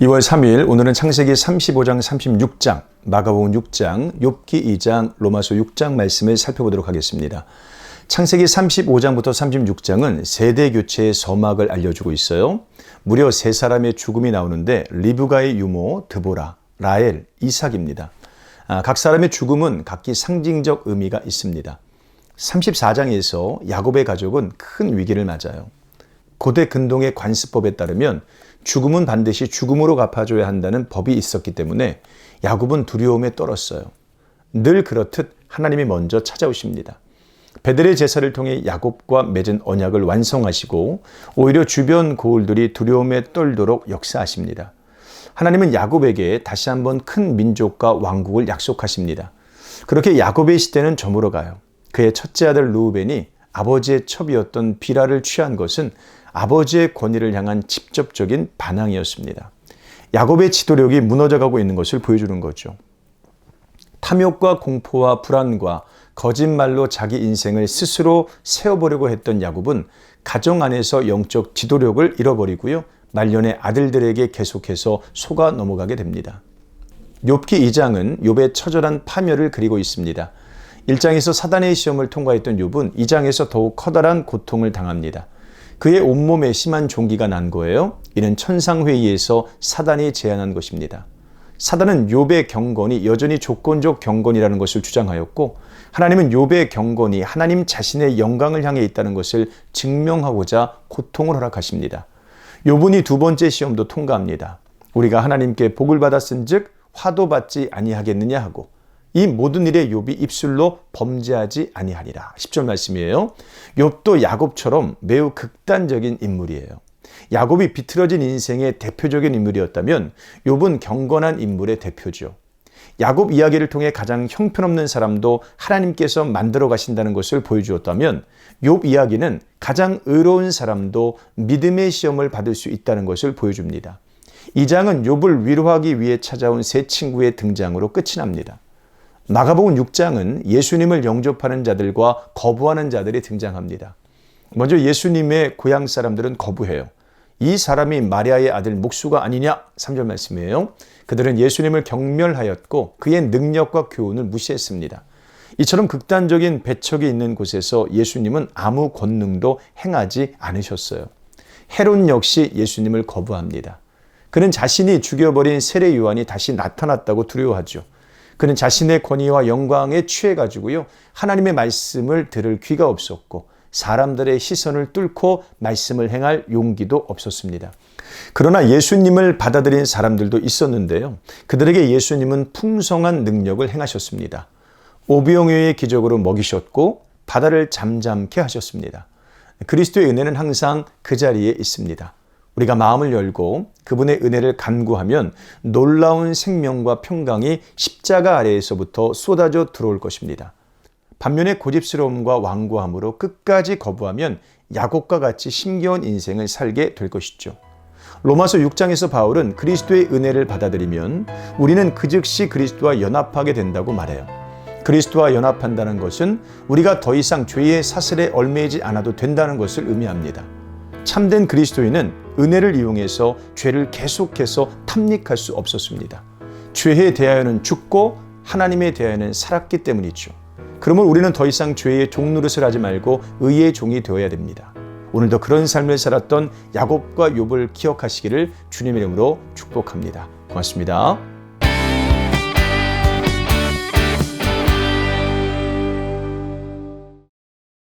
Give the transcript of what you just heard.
2월 3일 오늘은 창세기 35장 36장, 마가복음 6장, 욥기 2장, 로마서 6장 말씀을 살펴보도록 하겠습니다. 창세기 35장부터 36장은 세대 교체의 서막을 알려주고 있어요. 무려 세 사람의 죽음이 나오는데 리브가의 유모 드보라, 라헬, 이삭입니다. 각 사람의 죽음은 각기 상징적 의미가 있습니다. 34장에서 야곱의 가족은 큰 위기를 맞아요. 고대 근동의 관습법에 따르면 죽음은 반드시 죽음으로 갚아줘야 한다는 법이 있었기 때문에 야곱은 두려움에 떨었어요. 늘 그렇듯 하나님이 먼저 찾아오십니다. 베델의 제사를 통해 야곱과 맺은 언약을 완성하시고 오히려 주변 고을들이 두려움에 떨도록 역사하십니다. 하나님은 야곱에게 다시 한번 큰 민족과 왕국을 약속하십니다. 그렇게 야곱의 시대는 저물어가요. 그의 첫째 아들 르우벤이 아버지의 첩이었던 비라를 취한 것은 아버지의 권위를 향한 직접적인 반항이었습니다. 야곱의 지도력이 무너져가고 있는 것을 보여주는 거죠. 탐욕과 공포와 불안과 거짓말로 자기 인생을 스스로 세워보려고 했던 야곱은 가정 안에서 영적 지도력을 잃어버리고요. 말년의 아들들에게 계속해서 속아 넘어가게 됩니다. 욥기 2장은 욥의 처절한 파멸을 그리고 있습니다. 1장에서 사단의 시험을 통과했던 욥은 2장에서 더욱 커다란 고통을 당합니다. 그의 온몸에 심한 종기가 난 거예요. 이는 천상회의에서 사단이 제안한 것입니다. 사단은 욥의 경건이 여전히 조건적 경건이라는 것을 주장하였고 하나님은 욥의 경건이 하나님 자신의 영광을 향해 있다는 것을 증명하고자 고통을 허락하십니다. 욥은 이 두 번째 시험도 통과합니다. 우리가 하나님께 복을 받았은즉 화도 받지 아니하겠느냐 하고 이 모든 일에 욥이 입술로 범죄하지 아니하리라. 10절 말씀이에요. 욥도 야곱처럼 매우 극단적인 인물이에요. 야곱이 비틀어진 인생의 대표적인 인물이었다면 욥은 경건한 인물의 대표죠. 야곱 이야기를 통해 가장 형편없는 사람도 하나님께서 만들어 가신다는 것을 보여주었다면 욥 이야기는 가장 의로운 사람도 믿음의 시험을 받을 수 있다는 것을 보여줍니다. 이 장은 욥을 위로하기 위해 찾아온 세 친구의 등장으로 끝이 납니다. 마가복음 6장은 예수님을 영접하는 자들과 거부하는 자들이 등장합니다. 먼저 예수님의 고향 사람들은 거부해요. 이 사람이 마리아의 아들 목수가 아니냐? 3절 말씀이에요. 그들은 예수님을 경멸하였고 그의 능력과 교훈을 무시했습니다. 이처럼 극단적인 배척이 있는 곳에서 예수님은 아무 권능도 행하지 않으셨어요. 헤롯 역시 예수님을 거부합니다. 그는 자신이 죽여버린 세례 요한이 다시 나타났다고 두려워하죠. 그는 자신의 권위와 영광에 취해가지고요. 하나님의 말씀을 들을 귀가 없었고 사람들의 시선을 뚫고 말씀을 행할 용기도 없었습니다. 그러나 예수님을 받아들인 사람들도 있었는데요. 그들에게 예수님은 풍성한 능력을 행하셨습니다. 오병이어의 기적으로 먹이셨고 바다를 잠잠케 하셨습니다. 그리스도의 은혜는 항상 그 자리에 있습니다. 우리가 마음을 열고 그분의 은혜를 간구하면 놀라운 생명과 평강이 십자가 아래에서부터 쏟아져 들어올 것입니다. 반면에 고집스러움과 완고함으로 끝까지 거부하면 야곱과 같이 힘겨운 인생을 살게 될 것이죠. 로마서 6장에서 바울은 그리스도의 은혜를 받아들이면 우리는 그 즉시 그리스도와 연합하게 된다고 말해요. 그리스도와 연합한다는 것은 우리가 더 이상 죄의 사슬에 얽매이지 않아도 된다는 것을 의미합니다. 참된 그리스도인은 은혜를 이용해서 죄를 계속해서 탐닉할 수 없었습니다. 죄에 대하여는 죽고 하나님에 대하여는 살았기 때문이죠. 그러면 우리는 더 이상 죄의 종노릇을 하지 말고 의의 종이 되어야 됩니다. 오늘도 그런 삶을 살았던 야곱과 욥을 기억하시기를 주님의 이름으로 축복합니다. 고맙습니다.